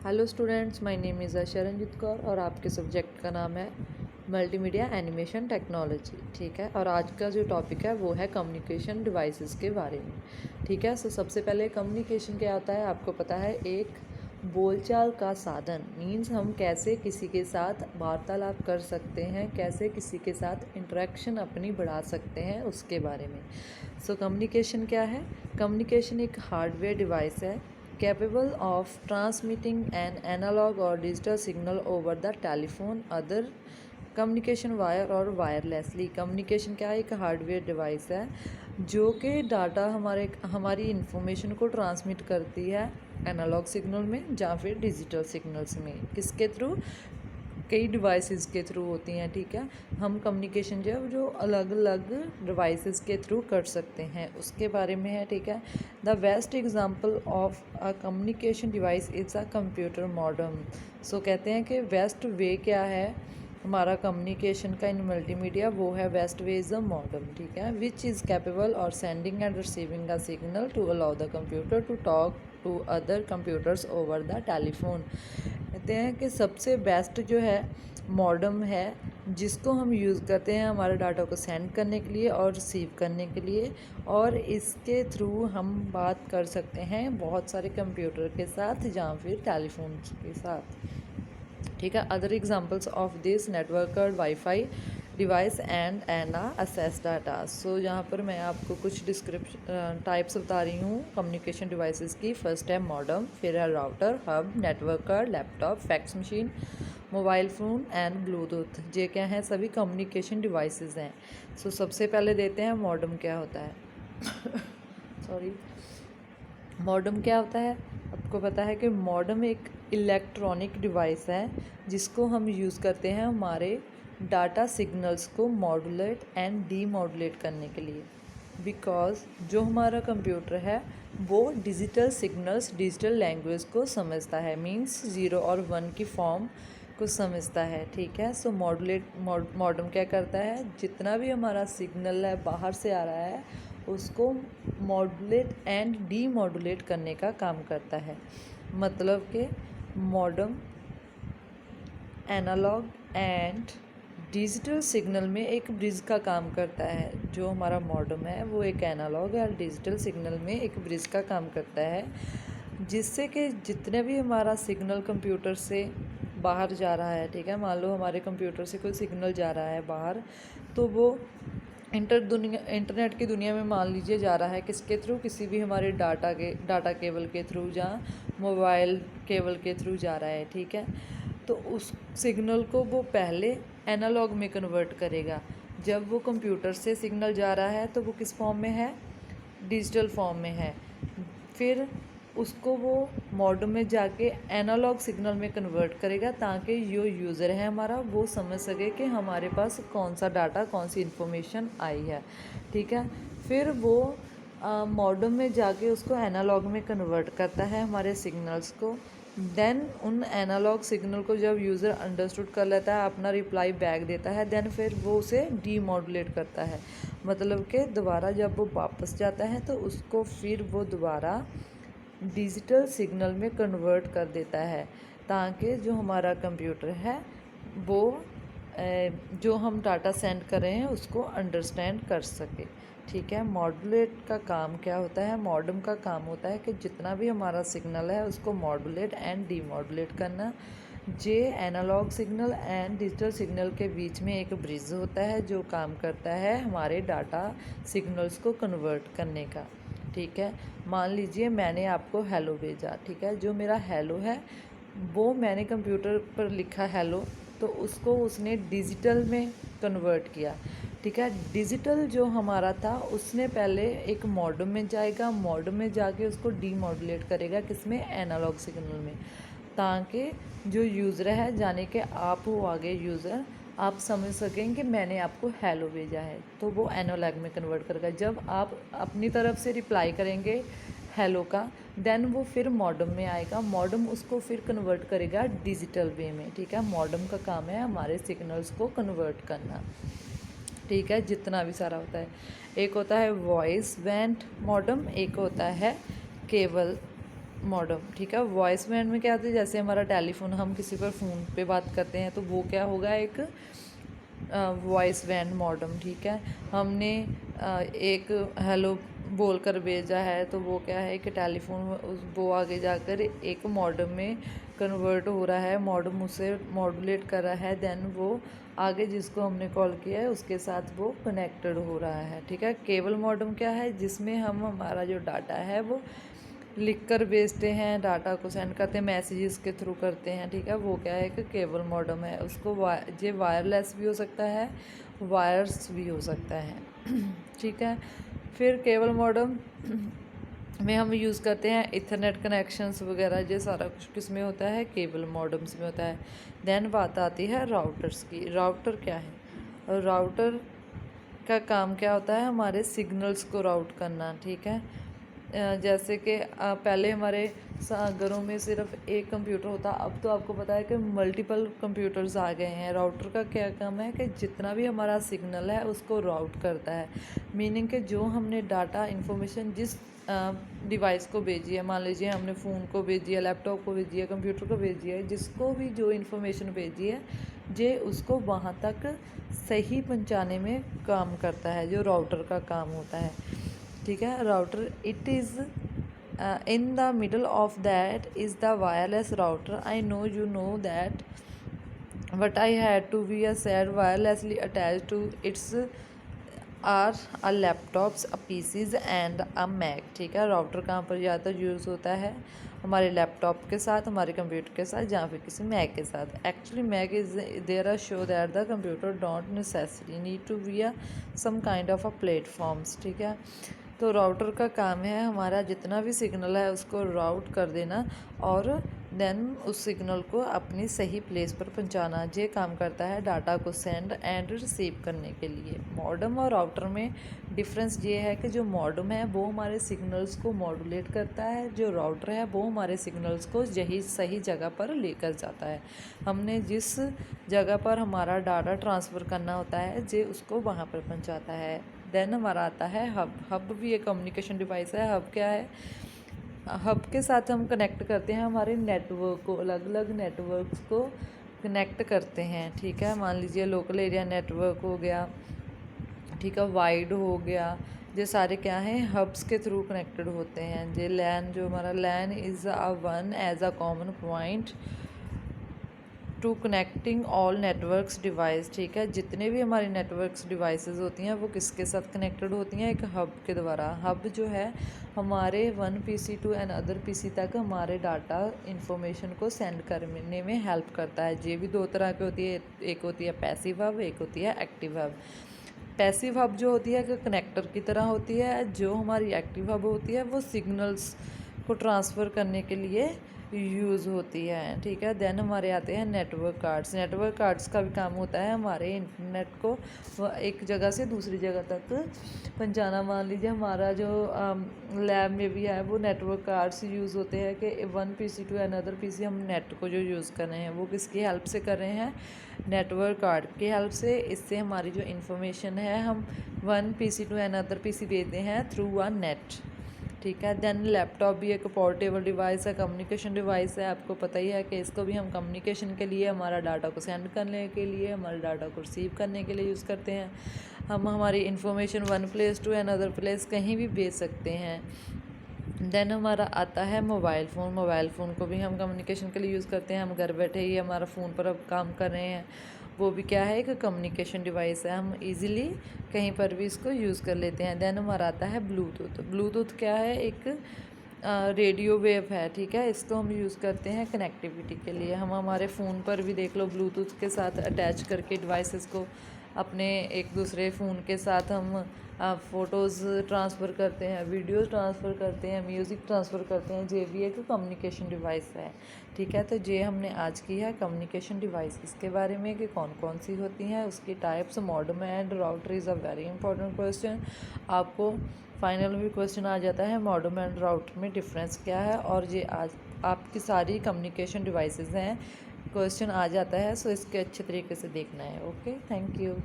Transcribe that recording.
Hello students, my name is Sharanjeet Kaur और आपके subject का नाम है मल्टीमीडिया एनिमेशन टेक्नोलॉजी। ठीक है, और आज का जो टॉपिक है वो है कम्युनिकेशन डिवाइसेस के बारे में। ठीक है, सो सबसे पहले कम्युनिकेशन क्या होता है आपको पता है। एक बोलचाल का साधन मीन्स हम कैसे किसी के साथ वार्तालाप कर सकते हैं, कैसे किसी के साथ इंटरेक्शन अपनी बढ़ा सकते हैं, उसके बारे में। सो कम्युनिकेशन क्या है। कम्युनिकेशन एक हार्डवेयर डिवाइस है capable of transmitting an analog or digital signal over the telephone, other communication wire और वायरलेसली। कम्युनिकेशन क्या है, एक हार्डवेयर डिवाइस है जो कि डाटा हमारी इंफॉर्मेशन को ट्रांसमिट करती है एनालॉग सिग्नल में या फिर डिजिटल सिग्नल्स में। किसके थ्रू? कई डिवाइसेस के थ्रू होती हैं। ठीक है, हम कम्युनिकेशन जो अलग अलग डिवाइसेस के थ्रू कर सकते हैं उसके बारे में है। ठीक है, the best example of a communication device is a computer modem. So कहते हैं कि बेस्ट वे क्या है हमारा कम्युनिकेशन का इन मल्टीमीडिया, वो है best way is a modem. ठीक है, विच इज़ कैपेबल और sending and receiving a signal to allow the computer to talk to other computers over the telephone. कहते हैं कि सबसे बेस्ट जो है मॉडम है जिसको हम यूज़ करते हैं हमारे डाटा को सेंड करने के लिए और रिसीव करने के लिए, और इसके थ्रू हम बात कर सकते हैं बहुत सारे कंप्यूटर के साथ या फिर टेलीफोन के साथ। ठीक है, other examples of this networked wifi device and an access data. So यहाँ पर मैं आपको कुछ डिस्क्रिप्शन टाइप्स बता रही हूँ कम्युनिकेशन डिवाइसेस की। फर्स्ट है मॉडम, फिर है router, hub, networker, laptop, fax machine, mobile phone and Bluetooth. ये क्या हैं? सभी कम्युनिकेशन डिवाइसेस हैं। सो सबसे पहले देते हैं मॉडम क्या होता है। सॉरी, मॉडम क्या होता है? आपको पता है कि मॉडम एक इलेक्ट्रॉनिक डिवाइस है जिसको हम यूज़ करते हैं हमारे डाटा सिग्नल्स को मॉडुलेट एंड डीमॉडुलेट करने के लिए। बिकॉज़ जो हमारा कंप्यूटर है वो डिजिटल सिग्नल्स, डिजिटल लैंग्वेज को समझता है, मींस 0 और 1 की फॉर्म को समझता है। ठीक है, सो मॉडम क्या करता है, जितना भी हमारा सिग्नल है बाहर से आ रहा है उसको मॉडुलेट एंड डीमॉडुलेट करने का काम करता है। मतलब कि modem analog and digital signal में एक ब्रिज का काम करता है। जो हमारा मॉडम है वो एक एनालॉग और डिजिटल सिग्नल में एक ब्रिज का काम करता है, जिससे कि जितने भी हमारा सिग्नल कंप्यूटर से बाहर जा रहा है, ठीक है, मान लो हमारे कंप्यूटर से कोई सिग्नल जा रहा है बाहर, तो वो इंटरनेट की दुनिया में मान लीजिए जा रहा है किसके थ्रू, किसी भी हमारे डाटा केबल के थ्रू या मोबाइल केबल के थ्रू जा रहा है। ठीक है, तो उस सिग्नल को वो पहले एनालॉग में कन्वर्ट करेगा। जब वो कंप्यूटर से सिग्नल जा रहा है तो वो किस फॉर्म में है? डिजिटल फॉर्म में है। फिर उसको वो मॉडम में जाके एनालॉग सिग्नल में कन्वर्ट करेगा ताकि जो यूज़र है हमारा वो समझ सके कि हमारे पास कौन सा डाटा, कौन सी इन्फॉर्मेशन आई है। ठीक है, फिर वो मॉडम में जाके उसको एनालॉग में कन्वर्ट करता है हमारे सिग्नल्स को। देन उन एनालॉग सिग्नल को जब यूज़र अंडरस्टूड कर लेता है, अपना रिप्लाई बैक देता है, देन फिर वो उसे डीमॉडुलेट करता है। मतलब कि दोबारा जब वो वापस जाता है तो उसको फिर वो दोबारा डिजिटल सिग्नल में कन्वर्ट कर देता है ताकि जो हमारा कंप्यूटर है वो जो हम डाटा सेंड कर रहे हैं उसको अंडरस्टैंड कर सके। ठीक है, मॉडुलेट का काम क्या होता है? मॉडम का काम होता है कि जितना भी हमारा सिग्नल है उसको मॉडुलेट एंड डीमॉडुलेट करना। जे analog signal and digital signal के बीच में एक ब्रिज होता है जो काम करता है हमारे डाटा सिग्नल्स को कन्वर्ट करने का। ठीक है, मान लीजिए मैंने आपको हेलो भेजा। ठीक है, जो मेरा हेलो है वो मैंने कंप्यूटर पर लिखा हेलो, तो उसको उसने डिजिटल में कन्वर्ट किया। ठीक है, डिजिटल जो हमारा था उसने पहले एक मॉडम में जाएगा, मॉडम में जाके उसको डीमॉडुलेट करेगा किसमें? एनालॉग सिग्नल में, ताकि जो यूज़र है, जाने के आप हो आगे यूज़र, आप समझ सकें कि मैंने आपको हेलो भेजा है, तो वो एनालॉग में कन्वर्ट करेगा। जब आप अपनी तरफ से रिप्लाई करेंगे हेलो का, देन वो फिर मॉडम में आएगा, मॉडम उसको फिर कन्वर्ट करेगा डिजिटल वे में। ठीक है, मॉडम का काम है हमारे सिग्नल्स को कन्वर्ट करना। ठीक है, जितना भी सारा होता है। एक होता है वॉइस बैंड मॉडम, एक होता है केबल मॉडम, ठीक है। वॉइस बैंड में क्या होता है, जैसे हमारा टेलीफोन, हम किसी पर फ़ोन पे बात करते हैं तो वो क्या होगा, एक वॉइस बैंड मॉडम, ठीक है। हमने एक हेलो बोलकर भेजा है तो वो क्या है कि टेलीफोन वो आगे जाकर एक मॉडम में कन्वर्ट हो रहा है, मॉडम उसे मॉड्यूलेट कर रहा है, देन वो आगे जिसको हमने कॉल किया है उसके साथ वो कनेक्टेड हो रहा है, ठीक है। केबल मॉडम क्या है, जिसमें हम हमारा जो डाटा है वो लिख कर भेजते हैं, डाटा को सेंड करते हैं, मैसेजेस के थ्रू करते हैं, ठीक है। वो क्या है कि केबल मॉडम है। उसको ये वायरलेस भी हो सकता है, वायर्स भी हो सकता है ठीक है। फिर केबल मॉडम में हम यूज़ करते हैं इथरनेट कनेक्शंस वगैरह, ये सारा कुछ किस में होता है, केबल मॉडम्स में होता है। देन बात आती है राउटर्स की। राउटर क्या है, राउटर का काम क्या होता है, हमारे सिग्नल्स को राउट करना, ठीक है। जैसे कि पहले हमारे घरों में सिर्फ एक कंप्यूटर होता, अब तो आपको पता है कि मल्टीपल कंप्यूटर्स आ गए हैं। राउटर का क्या काम है कि जितना भी हमारा सिग्नल है उसको राउट करता है, मीनिंग कि जो हमने डाटा इन्फॉर्मेशन जिस डिवाइस को भेजी है, मान लीजिए हमने फ़ोन को भेजी है, लैपटॉप को भेजी है, कंप्यूटर को भेजी है, जिसको भी जो इन्फॉर्मेशन भेजी है जे उसको वहाँ तक सही पहुँचाने में काम करता है, जो राउटर का काम होता है, ठीक है। Router it is in the middle of that is the wireless router. I know you know that but I had to be a said wirelessly attach to its are a laptops, a PCs and a Mac, ठीक है। Router कहाँ पर ज़्यादातर use होता है, हमारे laptop के साथ, हमारे कंप्यूटर के साथ, या फिर किसी मैक के साथ। Actually Mac is there are show that the computer don't necessary need to be a some kind of a platforms, ठीक है। तो राउटर का काम है हमारा जितना भी सिग्नल है उसको राउट कर देना और देन उस सिग्नल को अपनी सही प्लेस पर पहुंचाना। ये काम करता है डाटा को सेंड एंड रिसीव करने के लिए। मॉडम और राउटर में डिफरेंस ये है कि जो मॉडम है वो हमारे सिग्नल्स को मॉड्यूलेट करता है, जो राउटर है वो हमारे सिग्नल्स को यही सही जगह पर लेकर जाता है। हमने जिस जगह पर हमारा डाटा ट्रांसफ़र करना होता है जे उसको वहाँ पर पहुँचाता है। देन हमारा आता है हब। हब भी एक कम्युनिकेशन डिवाइस है। हब क्या है, हब के साथ हम कनेक्ट करते हैं हमारे नेटवर्क को, अलग अलग नेटवर्क्स को कनेक्ट करते हैं, ठीक है। मान लीजिए लोकल एरिया नेटवर्क हो गया, ठीक है, वाइड हो गया, ये सारे क्या हैं, हब्स के थ्रू कनेक्टेड होते हैं। ये लैन, जो हमारा LAN is a one as a common point to connecting all networks device, ठीक है। जितने भी हमारी नेटवर्क्स डिवाइसेस होती हैं वो किसके साथ कनेक्टेड होती हैं, एक हब के द्वारा। हब जो है हमारे one PC to another PC तक हमारे डाटा इंफॉर्मेशन को सेंड करने में हेल्प करता है। ये भी दो तरह की होती है, एक होती है पैसिव हब, एक होती है एक्टिव हब। पैसिव हब जो होती है कि कनेक्टर की तरह होती है, जो हमारी एक्टिव हब होती है वो सिग्नल्स को ट्रांसफ़र करने के लिए यूज़ होती है, ठीक है। देन हमारे आते हैं नेटवर्क कार्ड्स। नेटवर्क कार्ड्स का भी काम होता है हमारे इंटरनेट को एक जगह से दूसरी जगह तक पहुंचाना। मान लीजिए हमारा जो लैब में भी है वो नेटवर्क कार्ड्स यूज़ होते हैं कि one PC to another PC हम नेट को जो यूज़ कर रहे हैं वो किसकी हेल्प से कर रहे हैं, नेटवर्क कार्ड की हेल्प से। इससे हमारी जो इन्फॉर्मेशन है हम one PC to another PC भेजते हैं थ्रू अ नेट, ठीक है। देन लैपटॉप भी एक पोर्टेबल डिवाइस है, कम्युनिकेशन डिवाइस है। आपको पता ही है कि इसको भी हम कम्युनिकेशन के लिए, हमारा डाटा को सेंड करने के लिए, हमारे डाटा को रिसीव करने के लिए यूज़ करते हैं। हम हमारी information one place to another place कहीं भी भेज सकते हैं। देन हमारा आता है मोबाइल फ़ोन। मोबाइल फ़ोन को भी हम कम्युनिकेशन के लिए यूज़ करते हैं। हम घर बैठे ही हमारा फ़ोन पर अब काम कर रहे हैं, वो भी क्या है, एक कम्युनिकेशन डिवाइस है। हम इजीली कहीं पर भी इसको यूज़ कर लेते हैं। देन हमारा आता है ब्लूटूथ। ब्लूटूथ क्या है, एक रेडियो वेव है, ठीक है। इसको हम यूज़ करते हैं कनेक्टिविटी के लिए। हम हमारे फ़ोन पर भी देख लो ब्लूटूथ के साथ अटैच करके डिवाइसेस को अपने एक दूसरे फ़ोन के साथ हम फ़ोटोज़ ट्रांसफ़र करते हैं, वीडियोज़ ट्रांसफ़र करते हैं, म्यूज़िक ट्रांसफ़र करते हैं। ये भी एक कम्युनिकेशन डिवाइस है, ठीक है। तो ये हमने आज की है कम्युनिकेशन डिवाइस इसके बारे में कि कौन कौन सी होती हैं, उसकी types. Modem and router is a very important question. आपको फाइनल भी क्वेश्चन आ जाता है मॉडम एंड राउटर में डिफरेंस क्या है, और ये आज आपकी सारी कम्युनिकेशन डिवाइसेस हैं, क्वेश्चन आ जाता है। सो इसके अच्छे तरीके से देखना है। Okay, thank you.